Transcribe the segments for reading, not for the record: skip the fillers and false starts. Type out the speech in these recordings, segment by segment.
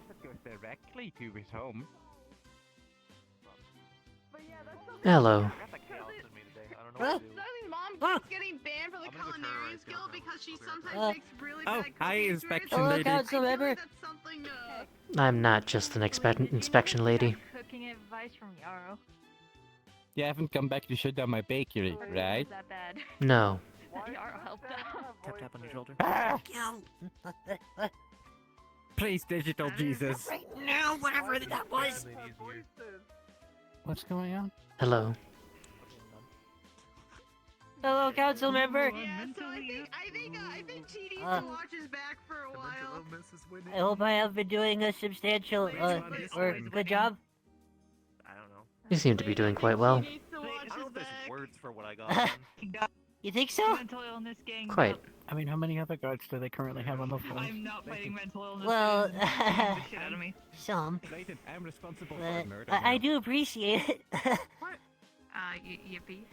It goes directly to his home. Hello. Darling's mom keeps getting banned from the culinary skill because she sometimes makes really bad cooking hi, experiences. inspection Hello, lady. council member. That's something, I'm not just an inspection lady. Cooking advice from Yarrow. You haven't come back to shut down my bakery, right? That bad. No. Yarrow helped out. Tap tap on your shoulder. Ah! Yo. Praise digital Jesus. Right now, whatever that was. What's going on? Hello. Hello, council member. Yeah, so I think she needs to watch his back for a while. I hope I have been doing a substantial, or good job. I don't know. You seem to be doing quite well. She needs to watch I don't know his if there's back. words for what I got. You think so? Mental illness gang. Quite. I mean, how many other guards do they currently have on the phone? I'm not fighting mental illness. Well, gang. Beat the shit out of me. Some. Nathan, I'm responsible But for murder. I do appreciate it. Yippee.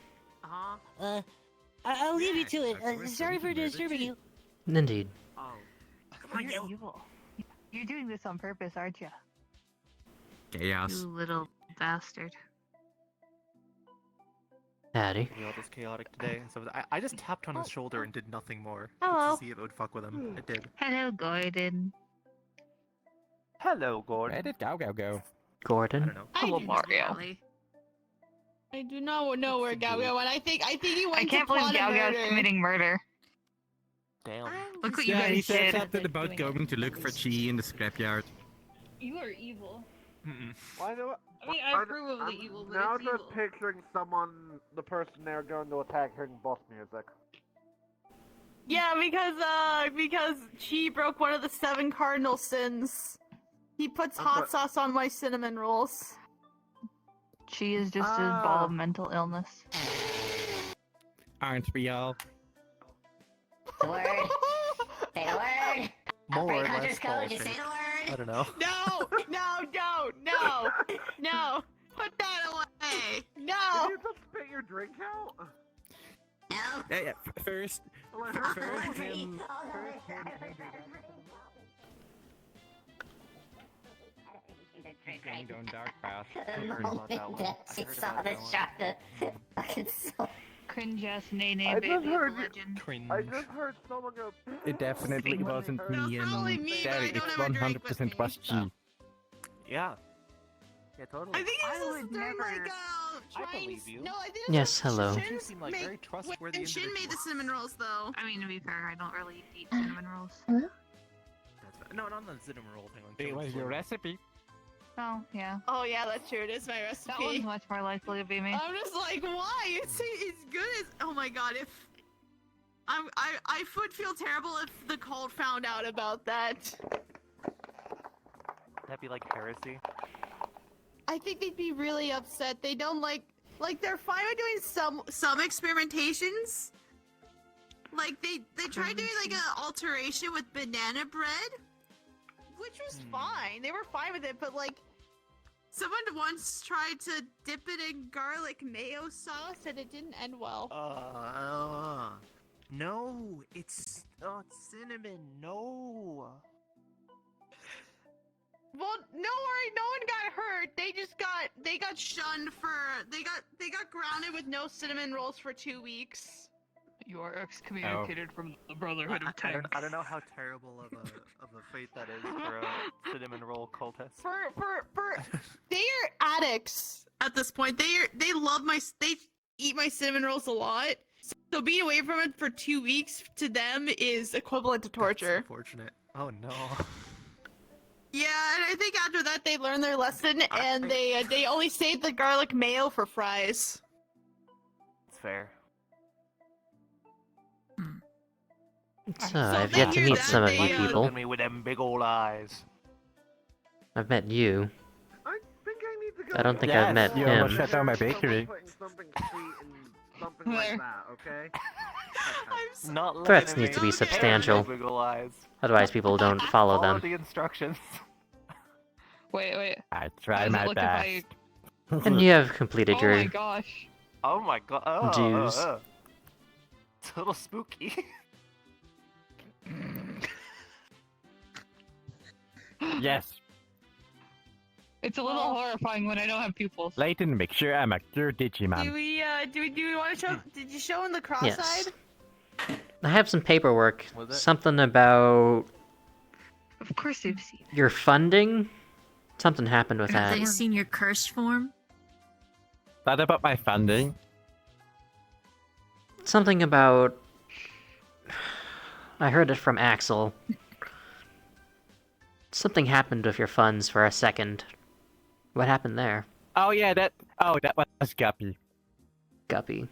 I'll leave you to it. Sorry for disturbing you. Indeed. Oh. Come on, You're you. evil. You're doing this on purpose, aren't you? Chaos. You little bastard. Daddy. We all just chaotic today. So I just tapped on his shoulder and did nothing more. Hello. To see if it would fuck with him. It did. Hello, Gordon. Hello, Gordon. Where did Go I Gordon. don't know. Hello, do Mario. not- I do not know where Galgo went. I think he went I can't to believe plot a Galga's murder. committing murder. Damn. Look what you Yeah, he guys sets did. up to the boat going to look for Chi in the scrapyard. You are evil. Mm-mm. Why do I mean, I approve of the evil, but now it's just evil. picturing the person they're going to attack hearing boss music. Yeah, because Chi broke one of the 7 cardinal sins. He puts I'm hot sorry. sauce on my cinnamon rolls. She is just a ball of mental illness. Aren't we all? The word. Say the word. More or Hunter's less code. Just bullshit. say the I word. don't know. No, no. Put that away. Did No. you just spit your drink out? No. Yeah, first, Well, first him. Going down dark path. The heard about that moment one. that I she heard saw about the that one. shot, the fucking soul. Cringe ass Nene I baby just of the heard you- legend. Cringe. I just heard someone go. It definitely when they wasn't heard- me probably and me, but I Derry. don't It's have a drink with 100% was me, Chi. Yeah. Yeah, totally. I think I it's would just during never- like I trying. believe you. No, I think it's Yes, just hello. You Shin's seem like make- very trustworthy when Shin made the individual. cinnamon rolls though. I mean, to be fair, I don't really eat cinnamon rolls. That's fine. No, not the cinnamon roll thing. It was your recipe. Oh, yeah. Oh yeah, that's true. It is my recipe. That one's much more likely to be me. I'm just like, why? It's good as. Oh my god, if I would feel terrible if the cult found out about that. That'd be like heresy. I think they'd be really upset. They don't like they're fine with doing some experimentations. Like they tried doing like an alteration with banana bread, which was fine. They were fine with it, but like someone once tried to dip it in garlic mayo sauce and it didn't end well. No, it's cinnamon. No. Well, no worry, no one got hurt. They got shunned for they got grounded with no cinnamon rolls for 2 weeks. You are excommunicated from the Brotherhood of I Tanks. don't know how terrible of a fate that is for a cinnamon roll cultist. For they are addicts at this point. They love they eat my cinnamon rolls a lot. So being away from it for 2 weeks to them is equivalent to That's torture. unfortunate. Oh no. Yeah, and I think after that they learned their lesson and they only saved the garlic mayo for fries. It's fair. So, I've yet to hear meet that, some of they, you Why you look people. at me with them big old eyes? I've met you. I think I need to go. I don't think Yes, I've met you him. almost shut down my Someone bakery. putting something sweet and something like that, okay? I'm so Not looking Threats at need me. to be Okay. substantial. Big old eyes. Otherwise, people don't follow Follow them. the instructions. Wait. I How try does it my look best. if And you have completed Oh your my gosh. Oh my god. Oh, Jews. It's a little spooky. Yes, It's a little horrifying when I don't have pupils. Layton, make sure I'm a clear Digimon. Do we want to show? Did you show him the cross-eyed? Yes. I have some paperwork. Was it? Something about Of course they've seen. your funding? Something happened with Have that. they seen your cursed form? That about my funding? Something about... I heard it from Axel. Something happened with your funds for a second. What happened there? Oh yeah, that was Guppy. Guppy.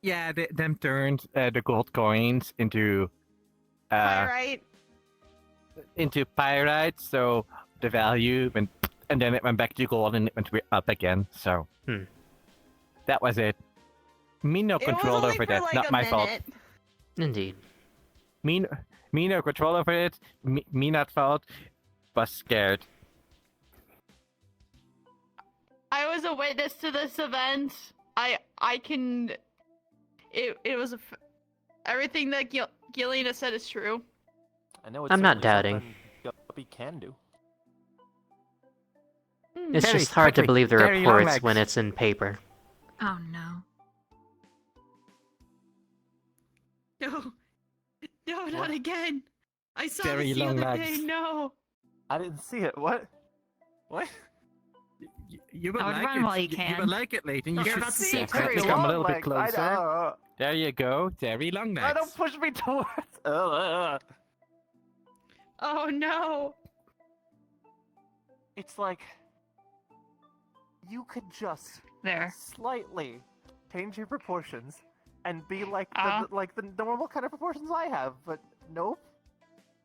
Yeah, them turned the gold coins into Pyrite. pyrite, so the value went, and then it went back to gold and it went up again. So that was it. Me no control over that. Not my fault. Indeed. Me no control over it. Me not fault. Was scared. I was a witness to this event. I can. It was everything that Gillian has said is true. I know it's I'm not certainly doubting. something Guppy can do. It's Terry, just hard to quickly, believe the Terry reports Lomax. when it's in paper. Oh no. No. No, not What? again. I saw Very this the long other day. legs. No. I didn't see it. What? What? You would I would like run it. while you You can. would like it, Layton. You You're should about to see see it. Terry Come a little bit Longlegs, I closer. know. There you go, Terry Longlegs. Don't push me towards. Oh no. It's like you could just There. slightly change your proportions and be like Uh-huh. the normal kind of proportions I have, but nope.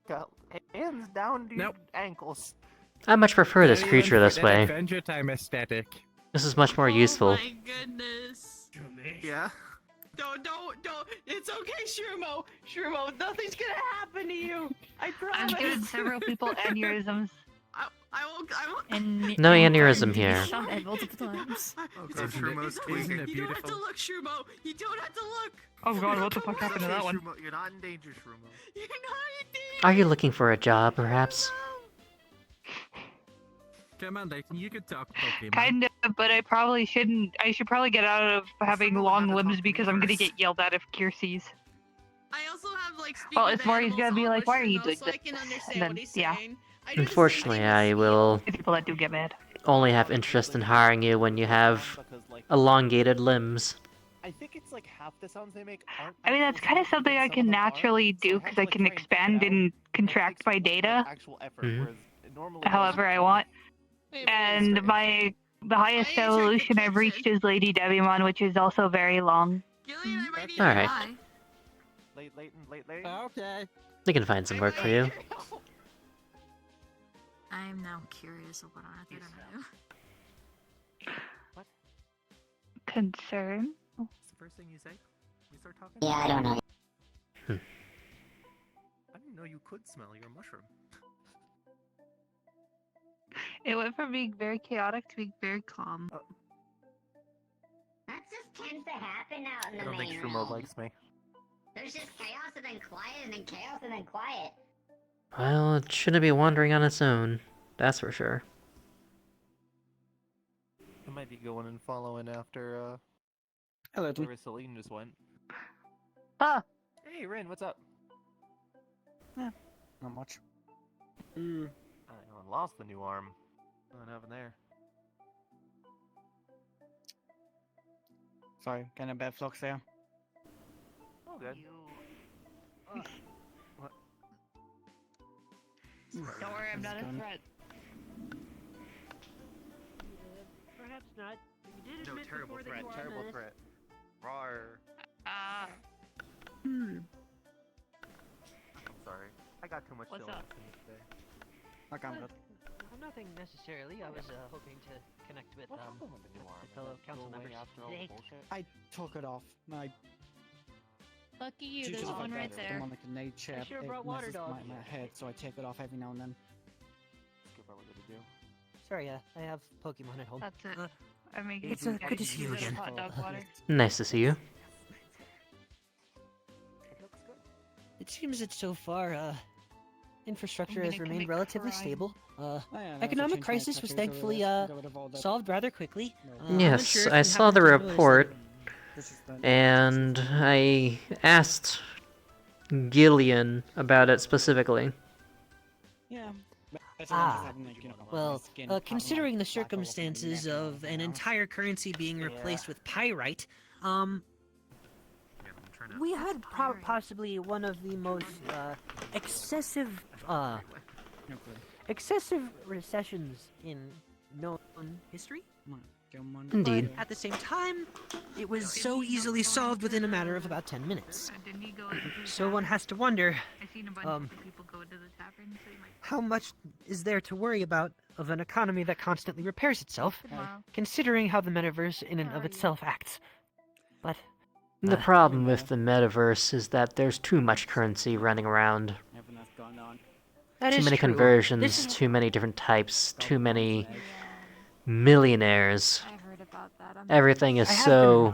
Got hands down to Nope. your ankles. I much prefer this Terry creature went this for that way. Adventure Time aesthetic. This is much more useful. Oh my goodness. Yeah. Don't. It's okay, Shrumo, nothing's gonna happen to you. I I've promise. given several people aneurysms I won't. and No and aneurysm been here. shot at multiple times. God, Shrumo's tweaking. Isn't it You don't have to beautiful? look, Shrumo. You don't have to look. Oh god, what the fuck happened to that one? Shrumo, you're not in danger, Shrumo. You're not in danger. Are you looking for a job, perhaps? Come on, Layton, you could talk Pokemon. Kind of, but I probably shouldn't. I should probably get out of having Someone long had to limbs talk to because me I'm gonna first. get yelled at if Kier sees. I also have like. Speak Well, with it's more he's animals gonna be on like, "Why are you Shrumo, doing so I this?" can understand And then, what he's yeah. saying. I do the same Unfortunately, thing I with will The people that do get mad. only have interest in hiring you when you have Because, like, elongated limbs. I think it's like half the sounds they make aren't. I mean, that's actual kind of sounds, something but I some can of them are, naturally so do have because to, I like, can try and pick it expand out, and and it contract takes by much more data actual effort, Mhm. whereas normally however I want. And the highest I evolution I've reached is Lady Devimon, which is also very long. Gillian, I might need Alright. a lie. late. Okay. We can find some work for you. I am now curious of what on earth they're gonna do. Concern? What's the first thing you say? You start talking. Yeah, I don't know. I didn't know you could smell your mushroom. It went from being very chaotic to being very calm. That just tends to happen out in the I don't think main Shrumo realm. likes me. There's just chaos and then quiet and then chaos and then quiet. Well, it shouldn't be wandering on its own. That's for sure. I might be going and following after Hello, where Celine just went. Ah! Hey, Rin, what's up? Not much. I lost the new arm. What happened there? Sorry, kind of bad flux there. Oh, good. What? Don't worry, I'm not a threat. Perhaps not. You did No, admit terrible before that threat, you were terrible honest. threat. Rawr. Ah, I'm sorry. I got too much What's silliness up? in me today. Okay, I'm good. Nothing necessarily. I was hoping to connect with What happened with the new arm? fellow Did it council go away members. after all the They- bullshit? I took it off. My lucky you, due there's to the one fact right that there. I'm on like a night chat, should've it brought water, messes dog. my head, so I take it off every now and then. Let's give what we're gonna do. Sorry, I have Pokemon at home. That's it. Uh, I'm making it's, good to see you again. hot dog water. Nice to see you. It looks good. It seems that so far, infrastructure has remained relatively stable. Economic crisis was thankfully solved rather quickly. I'm Yes, unsure if I you saw the happen to notice report, and I asked Gillian about it specifically. Well, considering the circumstances of an entire currency being replaced with pyrite, we had possibly one of the most excessive recessions in known history. Indeed. But at the same time, it was so easily solved within a matter of about 10 minutes. So one has to wonder, how much is there to worry about of an economy that constantly repairs itself, considering how the metaverse in and of itself acts. But The problem with the metaverse is that there's too much currency running around. that Too is many true. conversions, too many different types, too many millionaires. Everything is I have so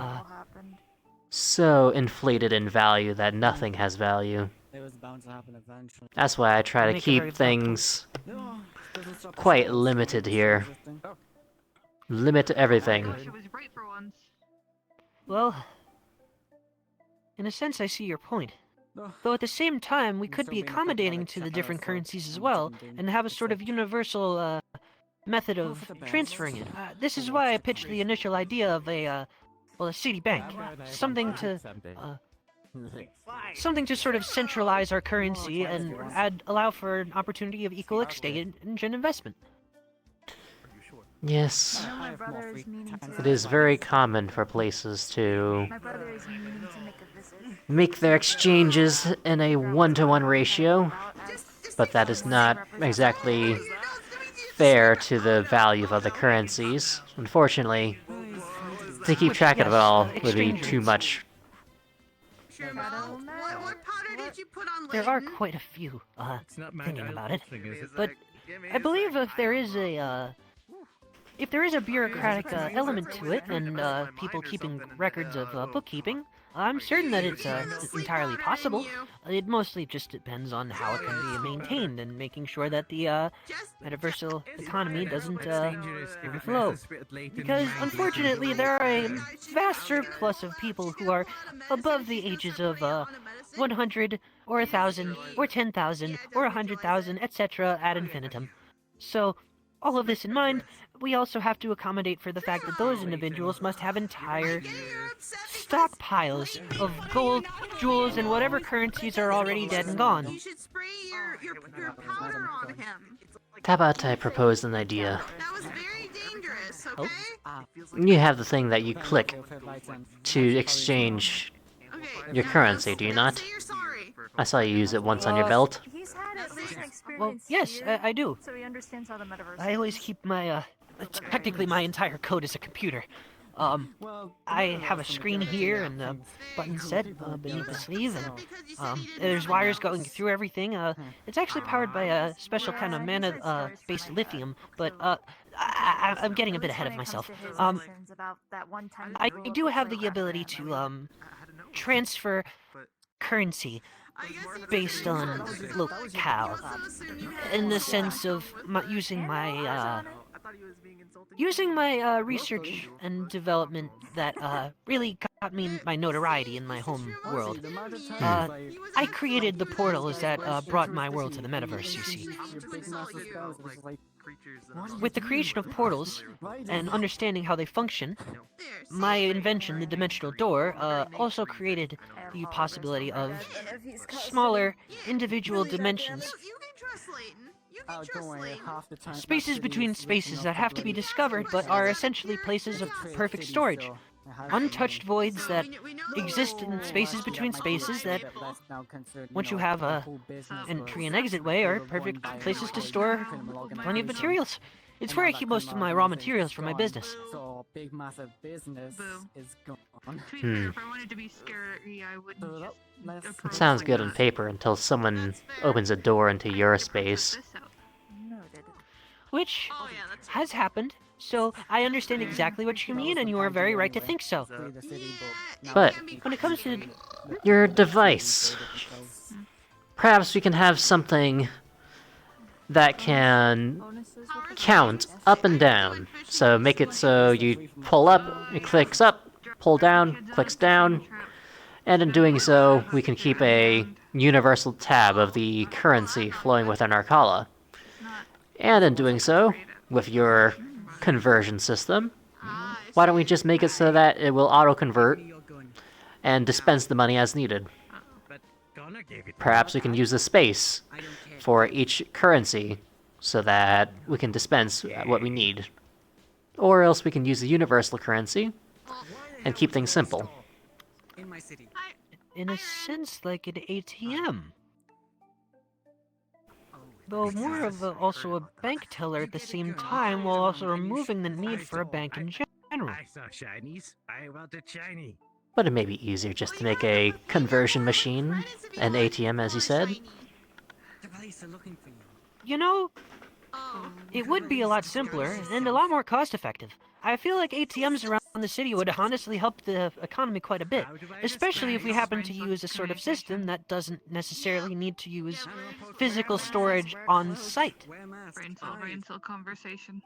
been, so inflated in value that nothing has value. That's why I try to Make it very keep things quite limited here. Limit everything. well, in a sense, I see your point. Though at the same time, we could be accommodating to the different currencies as well, and have a sort of universal method of transferring it. This is why I pitched the initial idea of a city bank, something to sort of centralize our currency and allow for an opportunity of equal exchange and investment. Yes, it is very common for places to make their exchanges in a one-to-one ratio, but that is not exactly fair to the value of other currencies. Unfortunately, to keep track of it all would be too much. What powder did you put on There are quite a few, thinking about it, but I believe if there is a bureaucratic element to it, and people keeping records of bookkeeping, I'm certain that it's entirely possible. It mostly just depends on how it can be maintained and making sure that the metaversal economy doesn't overflow. Because unfortunately, there are a vast surplus of people who are above the ages of 100 or 1,000 or 10,000 or 100,000, etc. ad infinitum. So, all of this in mind, we also have to accommodate for the fact that those individuals must have entire stockpiles of gold, jewels, and whatever currencies are already dead and gone. You should spray your powder on him. How about I propose an idea? That was very dangerous, okay? You have the thing that you click to exchange your currency, do you not? Say you're sorry. I saw you use it once on your belt. He's had at least an experience Well, yes, I do. so he understands how the metaverse I always keep my, technically my entire code is a computer. I have a screen here and a button set beneath the sleeve, and there's wires going through everything. It's actually powered by a special kind of mana-based lithium, but I'm getting a bit ahead of myself. I do have the ability to transfer currency based on locale, in the sense of using my research and development that really got me my notoriety in my home world. I created the portals that brought my world to the metaverse, you see. With the creation of portals and understanding how they function, my invention, the dimensional door, also created the possibility of smaller individual dimensions. You can trust Layton. You can Oh, trust don't worry, Layton. half the time. Spaces between spaces that have to be discovered but are essentially places of perfect storage. Untouched voids that exist in spaces between spaces that, once you have a entry and exit way, are perfect places to store plenty of materials. It's where I keep most of my raw materials for my business. So big massive business is gone. If I wanted to be scary, I wouldn't So just let's It sounds good on paper until someone opens a door into your space. Noted. Which Oh yeah, that's has happened, so I understand exactly what you mean, and you are very right to think so. free the city book. But When it comes to your device, perhaps we can have something that can count up and down. So make it so you pull up, it clicks up, pull down, clicks down, and in doing so, we can keep a universal tab of the currency flowing within our kala. And in doing so, with your conversion system, why don't we just make it so that it will auto-convert and dispense the money as needed? Perhaps we can use the space for each currency so that we can dispense what we need. Or else we can use the universal currency and keep things simple. In a sense, like an ATM. Though more of also a bank teller at the same time, while also removing the need for a bank in general. I saw shinies. I want a shiny. But it may be easier just to make a conversion machine, an ATM as you said. You know, it would be a lot simpler and a lot more cost-effective. I feel like ATMs around the city would honestly help the economy quite a bit, especially if we happen to use a sort of system that doesn't necessarily need to use physical storage on site. Brain cell conversation.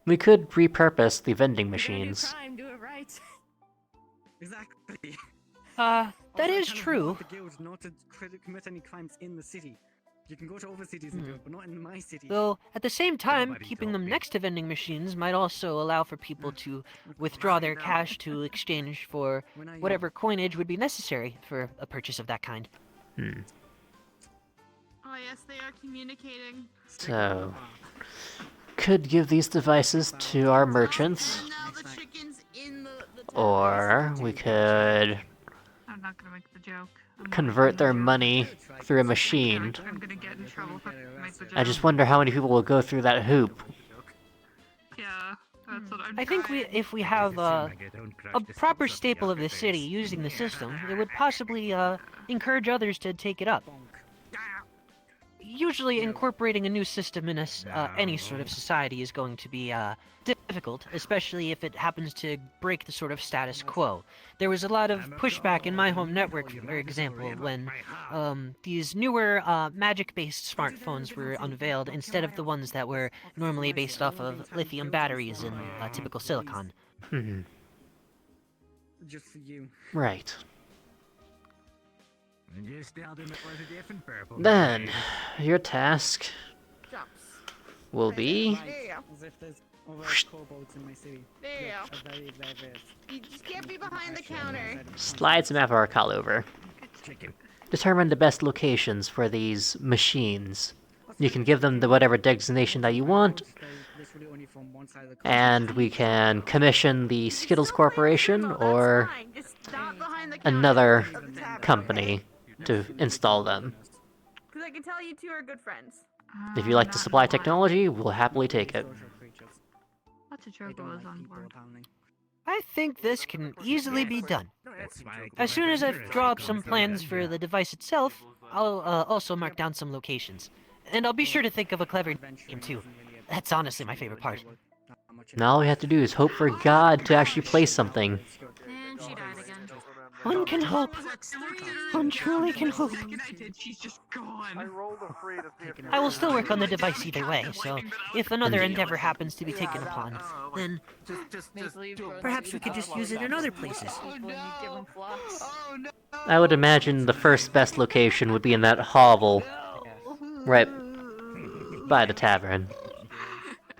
We could repurpose the vending machines. Exactly. That is true. The guild not to commit any crimes in the city. You can go to other cities and do it, but not in my city. Though, at the same time, keeping them next to vending machines might also allow for people to withdraw their cash to exchange for whatever coinage would be necessary for a purchase of that kind. Oh yes, they are communicating. So, could give these devices to our merchants, And now the chicken's in the or we could I'm not gonna make the joke. convert their money through a machine. I'm gonna get in trouble if I make the joke. I just wonder how many people will go through that hoop. Yeah, that's what I'm I think if we have a proper staple of the city using the system, it would possibly encourage others to take it up. Usually, incorporating a new system in any sort of society is going to be difficult, especially if it happens to break the sort of status quo. There was a lot of pushback in my home network, for example, when these newer magic-based smartphones were unveiled instead of the ones that were normally based off of lithium batteries and typical silicon. Just for you. Right. Just tell them it was a different purple. Then, your task jumps. will be... There you go. As if there's other kobolds in my city. There you Which go. are very diverse. You just can't be behind the counter. Slide some of our call over. Determine the best locations for these machines. You can give them the whatever designation that you want, Literally only from one side of the and we can commission the Skittles Corporation or Fine, just stop behind the counter. another company to install them. Because I can tell you two are good friends. If you like to supply technology, we'll happily take it. What's a joke was on board? I think this can easily be done. As soon as I draw up some plans for the device itself, I'll also mark down some locations. And I'll be sure to think of a clever name too. That's honestly my favorite part. Now all we have to do is hope for God to actually place something. And she died again. One can hope. One truly can hope. She's just gone. I rolled a free to see if I will still work on the device either way, so if another endeavor happens to be taken upon, then perhaps we could just use it in other places. I would imagine the first best location would be in that hovel, right by the tavern.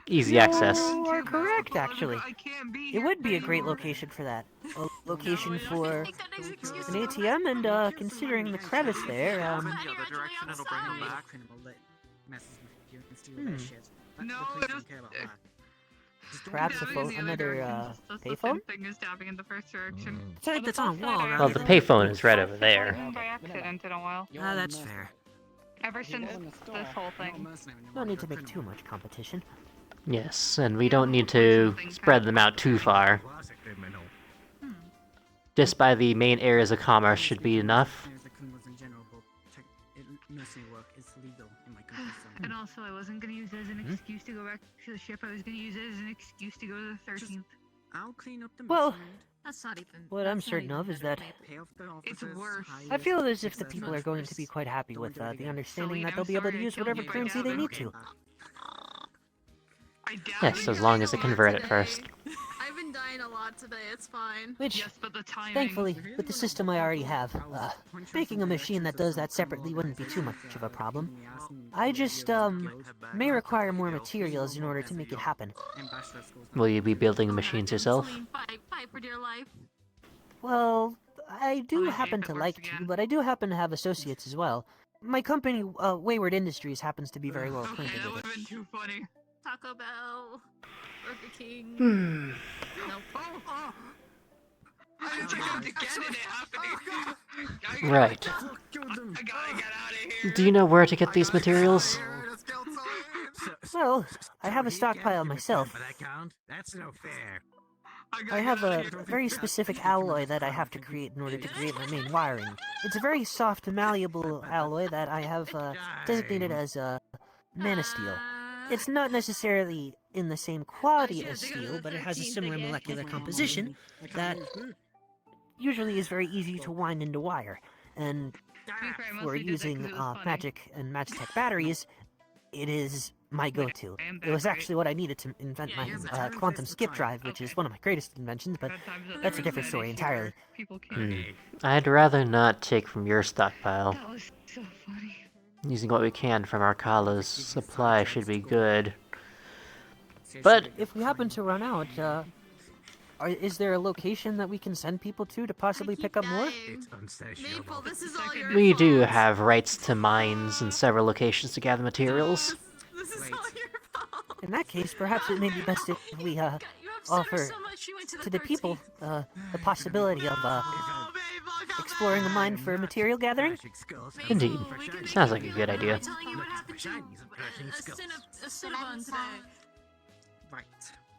Easy access. You are correct, actually. It would be a great location for that. A location for an ATM, and considering the crevice there, perhaps another payphone? Thing is dabbing in the first direction. It's like that's on a wall, Well, the payphone is right over there. By accident in a while. Ah, that's fair. Ever since this whole thing. No need to make too much competition. Yes, and we don't need to spread them out too far. Just by the main areas of commerce should be enough. And also, I wasn't gonna use it as an excuse to go back to the ship. I was gonna use it as an excuse to go to the 13th. I'll clean up the Well, That's not even. What I'm certain of is that It's worse. I feel as if the people are going to be quite happy with the understanding that they'll be able to use whatever currency they need to. Yes, as long as they convert it first. I've been dying a lot today. It's fine. Which, Yes, but the timing. thankfully, with the system I already have, making a machine that does that separately wouldn't be too much of a problem. I just, may require more materials in order to make it happen. Will you be building the machines yourself? Fight for dear life. Well, I do happen to like to, but I do happen to have associates as well. My company, Wayward Industries, happens to be very well acquainted That with would've it. been too funny. Taco Bell. Burger King. Nope. Oh. I just checked out again and it happening. Right. I gotta get out of here. Do you know where to get these materials? Well, I have a stockpile myself. That's no fair. I have a very specific alloy that I have to create in order to create my main wiring. It's a very soft, malleable alloy that I have designated as nanosteel. It's not necessarily in the same quality as steel, but it has a similar molecular composition that usually is very easy to wind into wire. And if we're using magic and Magitech batteries, it is my go-to. It was actually what I needed to invent my quantum skip drive, which is one of my greatest inventions, but that's a different story entirely. I'd rather not take from your stockpile. That was so funny. Using what we can from Arcala's supply should be good. But If we happen to run out, is there a location that we can send people to possibly pick up more? Maple, this is all your we do fault. have rights to mines in several locations to gather materials. This is all your fault. In that case, perhaps it may be best if we You have offer so much. You went to the people the possibility of Oh, Maple, come exploring the mine for material gathering. Indeed. Sounds like a good idea. I'm telling you what happened to a Cinnabon today. Right.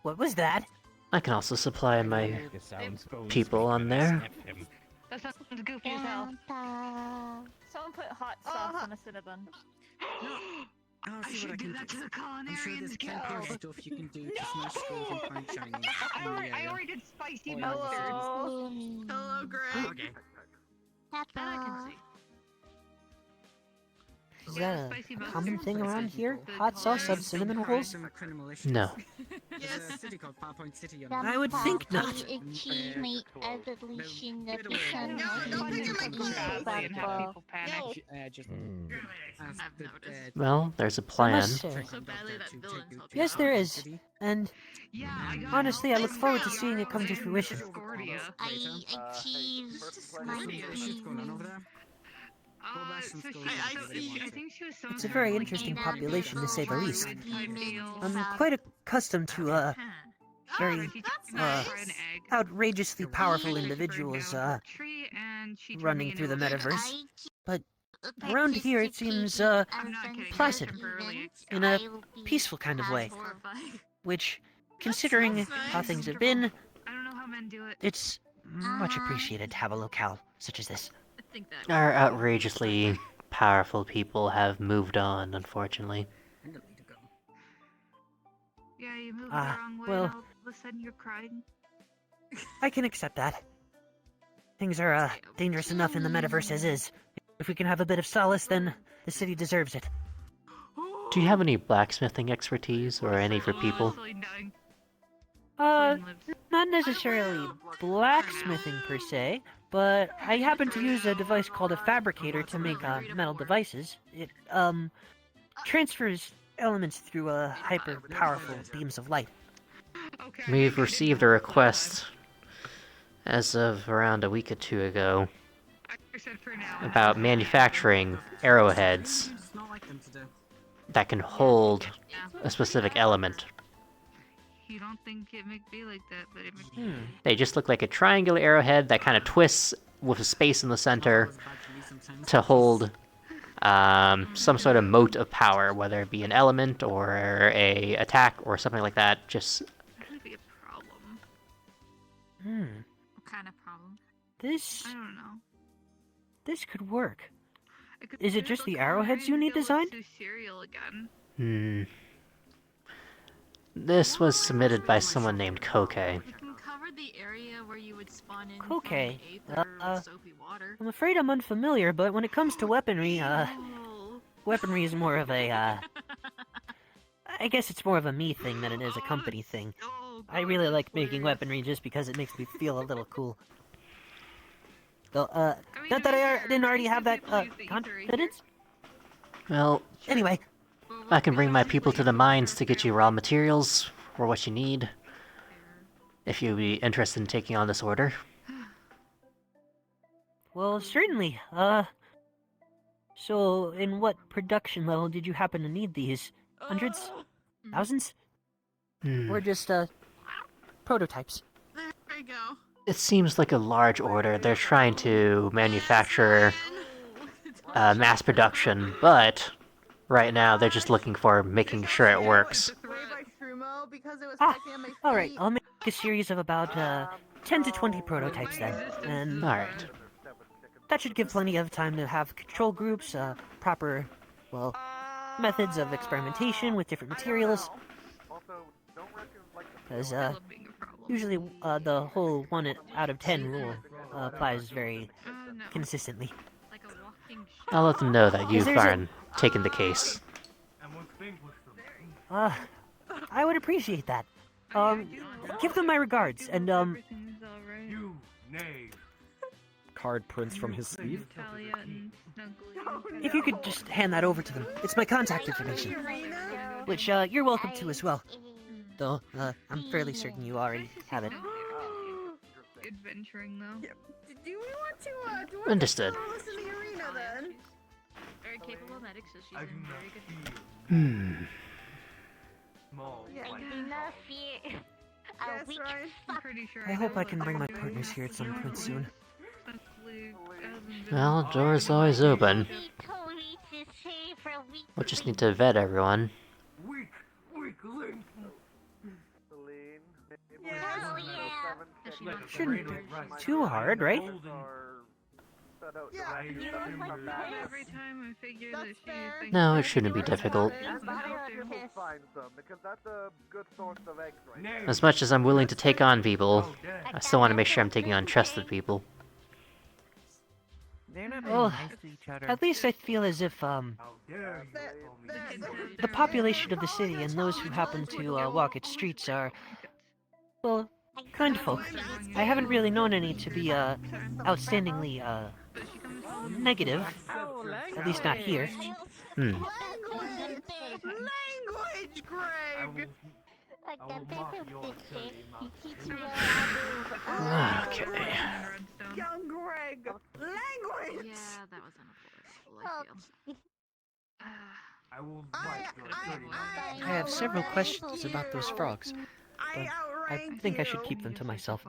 What was that? I can also supply my people on there. That sounds goofy as hell. Someone put hot sauce on a Cinnabon. I'll I see what I should do can that do. to the I'm sure there's culinarians plenty of guild. stuff you can do to smash skulls and find shinies. I already did spicy Oh, mustard. Hello, Greg. Okay. That I can see. Is Yeah, that spicy a mustard. common thing around here? Hot sauce on cinnamon rolls? No. There's a Yes. city called Farpoint City on I would think not. Achieve evolution No, don't pick up my clothes. And have people panic. I've noticed. Well, there's a I plan. must say. So badly that villains help Yes, there is. And Yeah, I got honestly, I look Let's forward to go. seeing it come to fruition. Discordia. I achieved my Shit's going on over there. So she, I I think she was some It's a sort very of, like, interesting evil population, to say the least. type deal. I'm quite accustomed to Huh. very, Oh, that's Uh, nice. an egg. outrageously powerful She individuals burned down her tree and she turned running me through the into a metaverse. chicken. But around here it seems I'm not kidding. placid. Temporarily In a peaceful kind of way. Horrifying. Which, considering That's how nice. things have been, I don't know how men do it. it's much appreciated to have a locale such as this. I think that. Our outrageously powerful people have moved on, unfortunately. Yeah, you moved Ah, the wrong way well- and all of a sudden you're crying. I can accept that. Things are dangerous enough in the metaverse as is. If we can have a bit of solace, then the city deserves it. Do you have any blacksmithing expertise or any for people? Celine dying. Uh, Celine lives. not necessarily blacksmithing per se, but I happen to use a device called a fabricator to make metal devices. It transfers elements through hyper powerful beams of light. Okay, I We've get it. received a request as of around a week or two ago I said for now. about manufacturing arrowheads It's not like them to do. that can hold a specific element. You don't think it might be like that, but it might They just look like a triangular arrowhead that kind of twists with a space in the center to hold some sort of mote of power, whether it be an element or a attack or something like that. Just could be a problem. What kind of problem? This I don't know. this could work. I could Is it do just the like arrowheads you need Ryan designed? Phillips' cereal again. This was submitted by someone named Koke. We can cover the area where you would spawn in Okay, from the aether with soapy water. I'm afraid I'm unfamiliar, but when it comes to weaponry, Oh. weaponry is more of a, I guess it's more of a me thing than it is a company thing. I really like making weaponry just because it makes me feel a little cool. Though, not that I didn't already have that, confidence? Well, Anyway. I can bring my people to the mines to get you raw materials for what you need. If you'd be interested in taking on this order. Well, certainly. So in what production level did you happen to need these? Hundreds? Thousands? Or just, prototypes? There you go. It seems like a large order. They're trying to manufacture mass production, but right now they're just looking for making sure it works. Alright, I'll make a series of about, 10 to 20 prototypes then, and... Alright. That should give plenty of time to have control groups, proper, well, methods of experimentation with different materials. Because, usually, the whole 1 out of 10 rule applies very consistently. I'll let them know that you've taken the case. I would appreciate that. Give them my regards, and, You knave. Card prints from his sleeve. if you could just hand that over to them. It's my contact information. Which, you're welcome to as well. Though, I'm fairly certain you already have it. Adventuring, though. Yeah. Do we want to, do Understood. throw this in the arena, then? Very capable medic, so she's in very good Hmm. Small. Enough here. Yes, right. I'm pretty sure I hope I can bring my partners here at some point soon. Well, door's always open. We'll just need to vet everyone. Weak link. Shouldn't be too hard, right? Every time I figure that she's No, it shouldn't be difficult. As much as I'm willing to take on people, I still want to make sure I'm taking on trusted people. Well, at least I feel as if, the population of the city and those who happen to, walk its streets are, well, kind folk. I haven't really known any to be, outstandingly, negative. At least not here. Language, Greg! Okay. Young Greg! Language! Yeah, that was unavoidable. I will I have several questions about those frogs, but I think I should keep them to myself.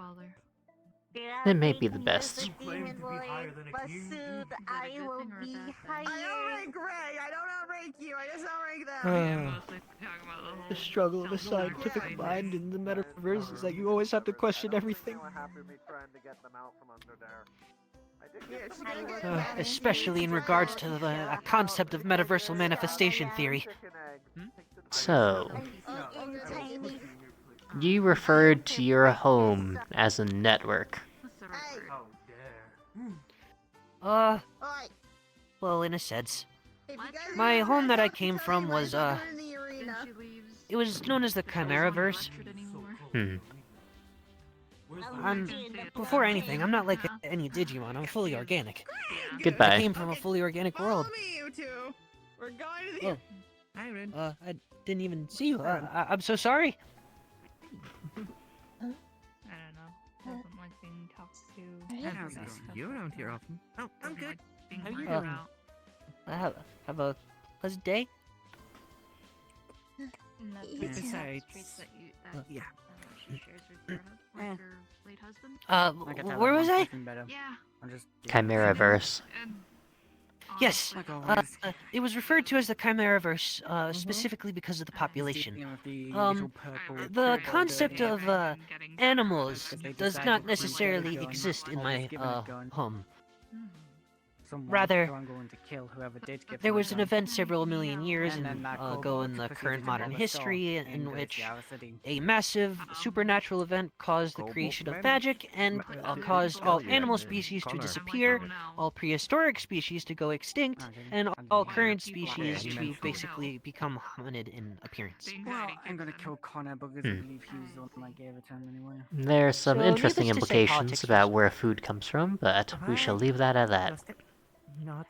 It may be the best. I will be I outrank Greg! I don't outrank you, I just outrank them! The struggle of a scientific mind in the metaverse is that you always have to question everything. Especially in regards to the concept of metaversal manifestation theory. So, you referred to your home as a network. Well, in a sense. My home that I came from was, it was known as the Chimeraverse. Before anything, I'm not like any Digimon, I'm fully organic. Goodbye. I came from a fully organic world. Follow me, you two! We're going to the... I didn't even see you. I'm so sorry. I don't know. Doesn't like being talked to. You're around here often. Oh, I'm good. Being How you worried doing? about. Have a pleasant day. And that's Yeah. the Besides, traits that you, yeah. she shares with your late husband. Where was I? Yeah. Chimeraverse. Yes, it was referred to as the Chimeraverse, specifically because of the population. The concept of, animals does not necessarily exist in my, home. someone Rather, who I'm going to kill whoever did give there them was an gun. event several million years And then that ago kobold in the proceeded current to modern rob a store history in in which Gracie City. a massive supernatural event caused the creation of magic and caused all animal species to disappear, all prehistoric species to go extinct, and all current species to basically become hominid in appearance. Well, I'm gonna kill Connor because I believe he's the one that gave it to him anyway. There are some So, interesting needless to say, implications politics about where food comes from, but we shall leave that at that.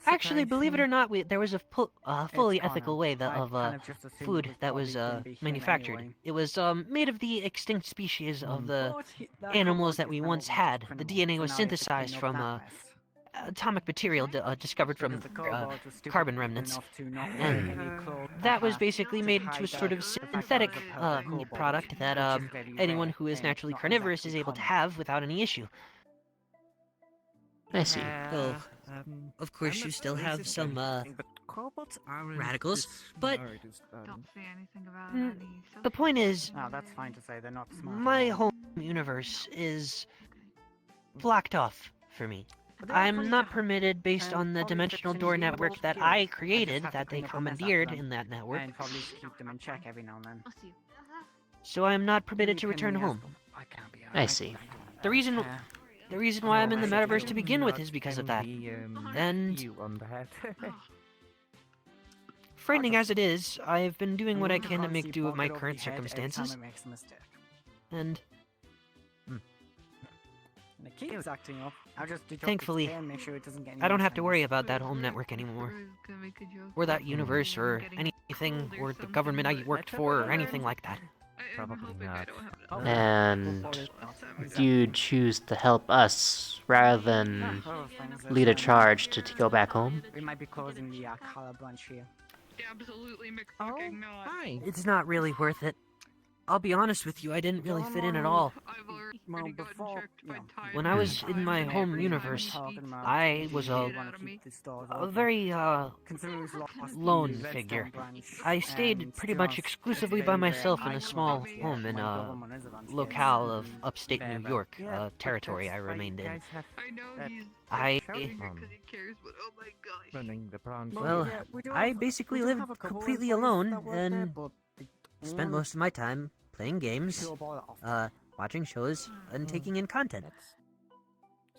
Actually, believe it or not, there was a fully It's ethical Connor. way I of kind of just assumed food it was that was probably gonna be him manufactured. anyway. It was made of the extinct species of the But that animals kobold that we is now once a had. wanted The criminal, DNA so was now I have to synthesized clean up from that mess. atomic material discovered from Because the kobold was stupid carbon enough remnants, to not and make any clothes that was to basically made into a hide sort of the fact that synthetic it was a purple kobold, product that which is very anyone rare who is and naturally not carnivorous is exactly able to common. have without any issue. I see. Though, of course, you still have some radicals, but Don't say anything about Mm, any the point is, No, that's fine to say. They're not smart. my at all. home universe is blocked off for me. I'm not permitted based on the dimensional door network that I created, that they commandeered in that network, And probably just keep them in check every now and then. so I am not permitted to You return can home. I can't be. I see. The reason why I'm in the metaverse to begin with is because of that. And frightening as it is, I've been doing what I can to make do with my current circumstances, and And it keeps acting up. I'll just deduct its thankfully, pay and make sure it doesn't get any I don't more have to worry things. about that home network anymore, Gonna make a joke or that about universe, or getting anything, cold or the something, government I but worked for, or anything like that. I'm Probably hoping I not. don't have Oh, to. And you'd choose to help us rather than Oh, things lead a is, charge to go back home? We might be closing the color branch here. Absolutely McFucking not. Hi. It's not really worth it. I'll be honest with you, I didn't really fit in at all. I've already Well, gotten before, checked by time. When I was in my and home every universe, time he I was shit out of me. a very, Considering we've lost lone the figure. Redstone branch I stayed and pretty still much have exclusively by very myself rare in a icons small here home in when a government is around here. locale of upstate Fair, New but- York, Yeah, territory I remained in. I know he's I- shouting because he cares, but oh my gosh. Running the prawns. Well, yeah, we do I have- basically we do lived have a couple completely employees alone that work there, and but they spent only most of my time playing games, show up all often. watching shows, and taking in content.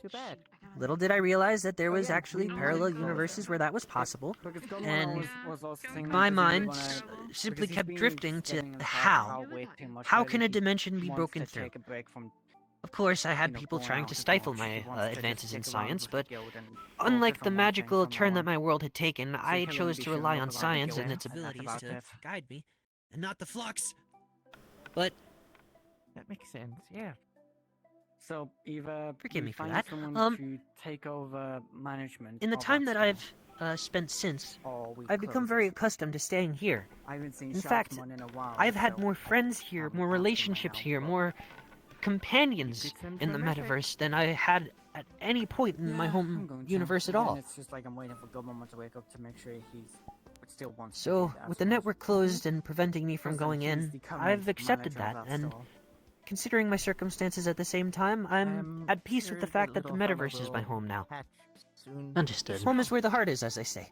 Too bad. Little did I realize that there was Again, actually we parallel know universes where that was possible, Because Gunrunner and was also saying my that he mind wanna- simply because he's kept been drifting to getting inside how. way too much How lately. can a He dimension be wants broken to through? take a break from, Of course, I had you know, people going trying out to too stifle much. my He wants to just advances in stick around science, with but the guild and unlike focus the on one thing magical from turn now that on. my world had taken, I he'll chose be to sure rely look on around the science guild, and its and that's abilities about to it. guide me, and not the flux. But That makes sense, yeah. So either Forgive we me for find that. someone to take over management in the of time that that store, I've spent since, or we I've become close very it. accustomed to staying here. I haven't seen In fact, Sharkmon in a while, I've had so more friends here, I'm more asking right relationships now, here, but- more companions Keep it simple in the and basic. metaverse than I had at any point in my Yeah, I'm home going to. universe at Again, all. It's just like I'm waiting for Government to wake up to make sure he's still wants to So, do that with the as well. network closed and preventing me from Listen, going he's in, the current I've accepted manager that, of and store. considering my circumstances at the same time, I'm at peace with the fact that the metaverse is my home now. Soon. Understood. Home is where the heart is, as they say.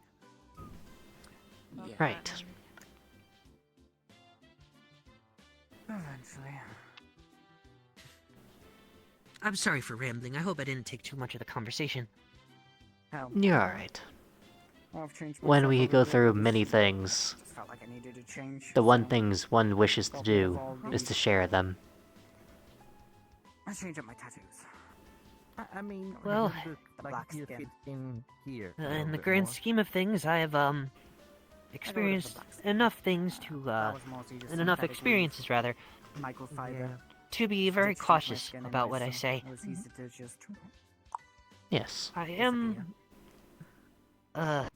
Yeah. Right. Eventually. I'm sorry for rambling. I hope I didn't take too much of the conversation. Hell, You're alright. I've changed When myself we a go little through bit. many things, Just felt like I needed to change. the one so things one wishes to got rid do of all is to these. share them. I changed up my tattoos. I mean, Well, you look like black you skin. fit in here. a In little the bit grand more. scheme of things, I have experienced black skin. enough things to That was mostly just and enough synthetic experiences rather microfiber. to be very cautious about what I say. It was easy to just. Yes. I am I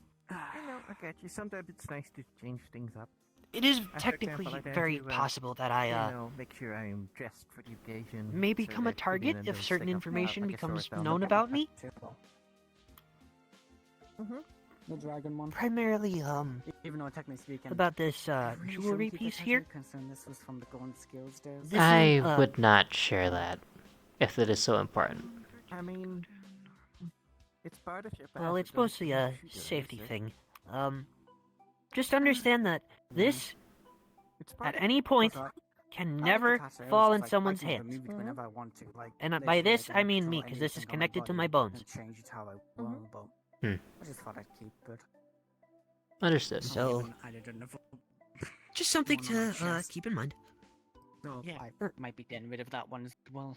know, I get you. Sometimes it's nice to change things up. it is for technically example, I tend very to, possible that You I know, make sure I'm dressed for the occasion. may so become a that target even if though it's certain like a- information like a becomes sore thumb. known about me. The dragon one. Primarily Even though technically speaking. about this I'm pretty sure jewelry we keep piece it here. Concerned this was from the Golden Skills days. This I is, would not share that, if it is so important. I mean, It's part of your Well, it's passive, don't mostly you a think, safety is it? thing. Just understand that this, It's part at of- any point, because can I like the never class fall areas, in like, someone's I can hands. remove it whenever I want to, like, And by literally, this, I can mean throw me, because this is anything on connected to body my bones. and change it how I want, but Hmm. I just thought I'd keep it. Understood. So, I don't know. just something One on my to chest. keep in mind. So Yeah. I might be getting rid of that one as well.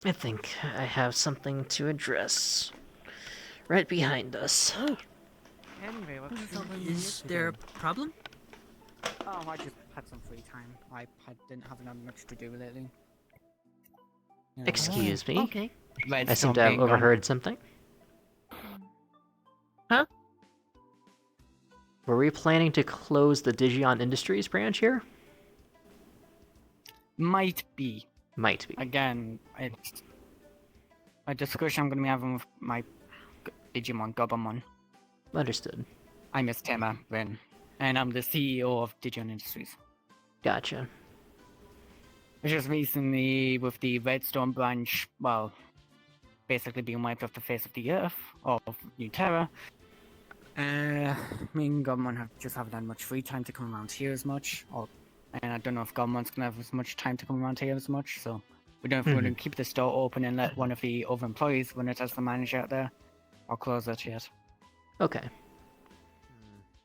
I think I have something to address. Right behind us. Anyway, what Is there a problem? Oh, I just had some free time. Didn't have much to do lately. You know, Excuse me. Okay. I seem to have overheard something. Huh? Were we planning to close the Digion Industries branch here? Might be. Might be. Again, it's a discussion I'm going to be having with my Digimon Gobamon. Understood. I'm Miss Tema Ren, and I'm the CEO of Digion Industries. Gotcha. Just recently, with the Redstone branch, well, basically being wiped off the face of the earth, of New Terra, me and Gobamon haven't had much free time to come around here as much, and I don't know if Gobamon's going to have as much time to come around here as much, so we don't know if we're going to keep the store open and let one of the other employees run it as the manager out there, or close it yet. Okay.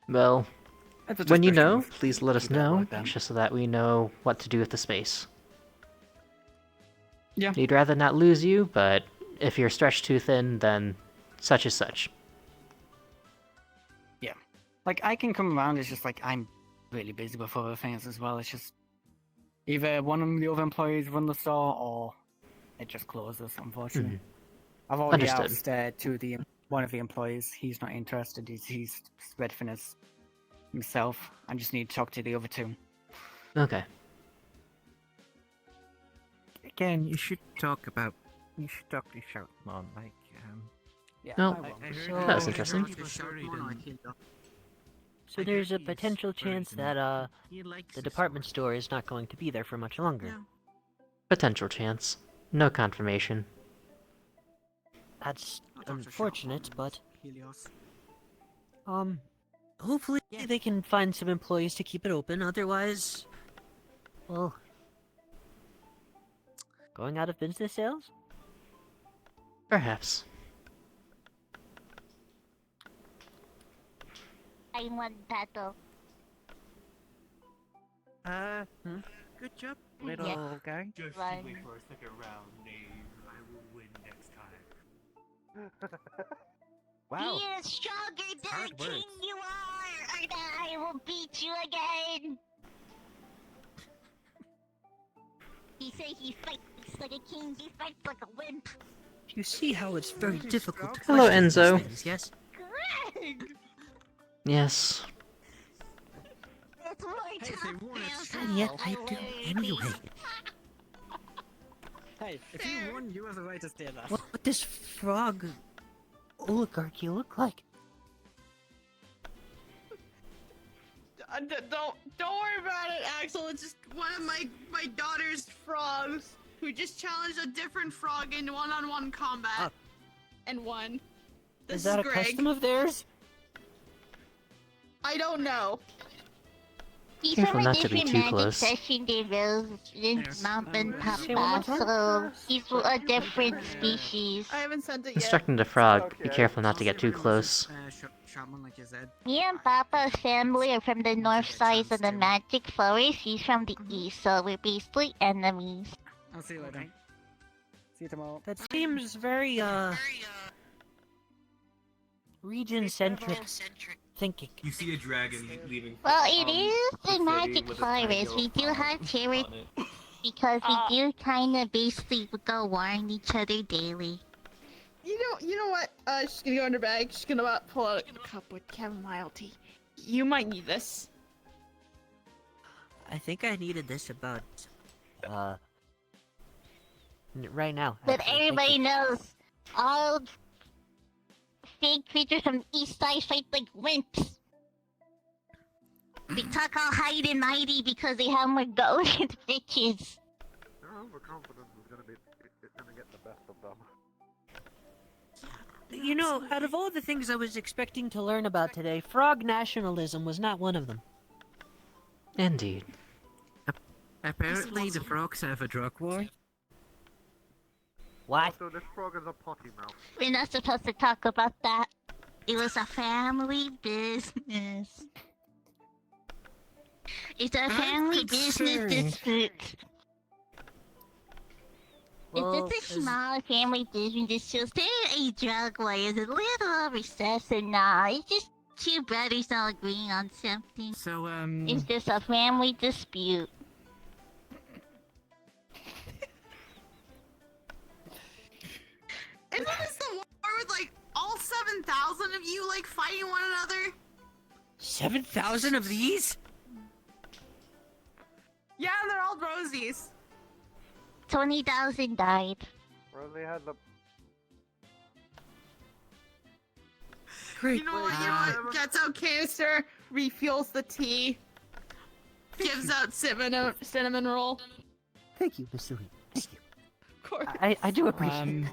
Well, That's a when you discussion know, with please let us people at know, work then. just so that we know what to do with the space. Yeah. We'd rather not lose you, but if you're stretched too thin, then such is such. Yeah. Like, I can come around, it's just like, I'm really busy with other things as well. It's just either one of the other employees run the store, or it just closes, unfortunately. I've already Understood. asked one of the employees. He's not interested. He's ready for this himself. I just need to talk to the other two. Okay. Again, you should talk this out more, like, Yeah, No. I will. So- That's interesting. So there's a potential chance that, the department store is not going to be there for much longer. Potential chance. No confirmation. That's unfortunate, but, Helios. hopefully they can find some employees to keep it open, otherwise, well, going out of business sales? Perhaps. I want battle. good job, little guy. Just Right. wait for a second round, Nave. I will win next time. Wow. Be as stronger than Hard the king words. you are, or I will beat you again. He say he fights like a king, he fights like a wimp. You see how it's very difficult to Hello, question these Enzo. things, yes? Greg! Yes. It's my time. And yet I do anyway. Hey, if you won, you have the right to stay there. What does frog oligarchy look like? Don't worry about it, Axel. It's just one of my daughter's frogs who just challenged a different frog in one-on-one combat and won. This Is that a Greg. custom of theirs? I don't know. He's Careful from a not to be different too magic close. session they rose in Mountain Say one more Papa, time? so he's a different species. I haven't sent it yet. Instructing the frog, be careful not to get too close. Shaman, like you said. Me and Papa's family are from the north side of the magic forest. He's from the east, so we're basically enemies. I'll see you later. See you tomorrow. That seems very, region-centric thinking. You see a dragon leaving. Well, it is the the city magic with a tiny forest. We do little have pond terror on it. because we do kind of basically go warn each other daily. You know what? She's gonna go in her bag. She's gonna pull out a cup with chamomile tea. You might need this. I think I needed this about, right now. But actually. Thank everybody you. knows all fake creatures from the east side fight like wimps. They talk all high and mighty because they have more gold and riches. I'm confident it's gonna get the best You know, out of all the things I was expecting to learn about today, frog nationalism was not one of them. Indeed. Apparently, the frogs have a drug war. What? So this frog is a potty mouth. We're not supposed to talk about that. It was a family business. It's a family business dispute. Well, If it's a small family business dispute, they're a drug war. It's a little recessive now. It's just two brothers all agreeing on something. So, It's just a family dispute. Isn't this the war with like all 7,000 of you like fighting one another? 7,000 of these? Yeah, they're all rosies. 20,000 died. Rosie had the. Great. You know what? Gets out canister, refuels the tea, gives out cinnamon roll. Thank you, Mr. Reed. Thank you. Of course. I do appreciate it.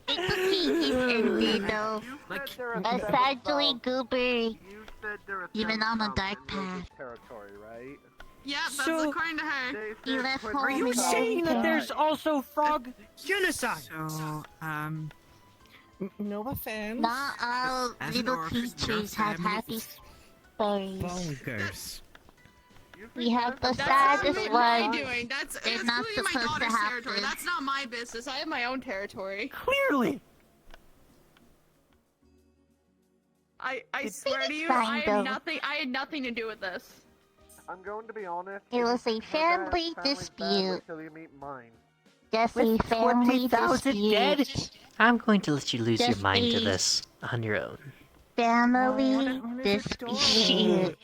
It's okay, it's empty though. Essentially goober. You said there are Even on the 7,000 dark in Rosie's path. territory, right? Yeah, that's So- according to her. They He said left 20,000 Are home you and saying that died. there's also frog genocide? So, no offense. Not all As an little orphan, your creatures have family happy is stories. bonkers. You We think have that's the a That's saddest what one. I'm doing. That's They're not including my supposed to daughter's have territory. to. That's not my business. I have my own territory. Clearly. I swear to you, fine, though. I had nothing to do with this. I'm going to be honest. It was a your dad's family family's bad, wait dispute. till you meet mine. Just a With family 20,000 dead? dispute. I'm going to let you lose your Just mind to a- this on your own. Family dispute.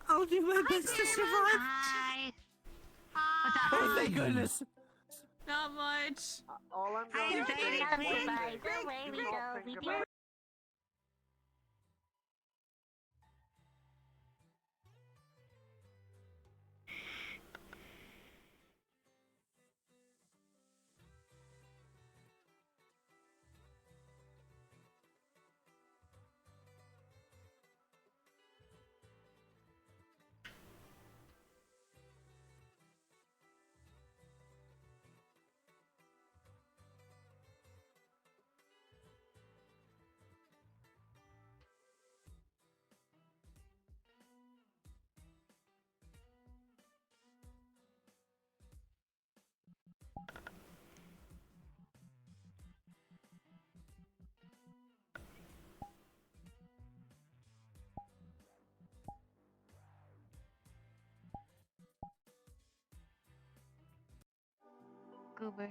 I'll do my best to survive. Hi. Oh, thank goodness. Not much. All I'm going to say is Bye, one bye. thing. Don't worry, Do we not go. think We about do. Goober.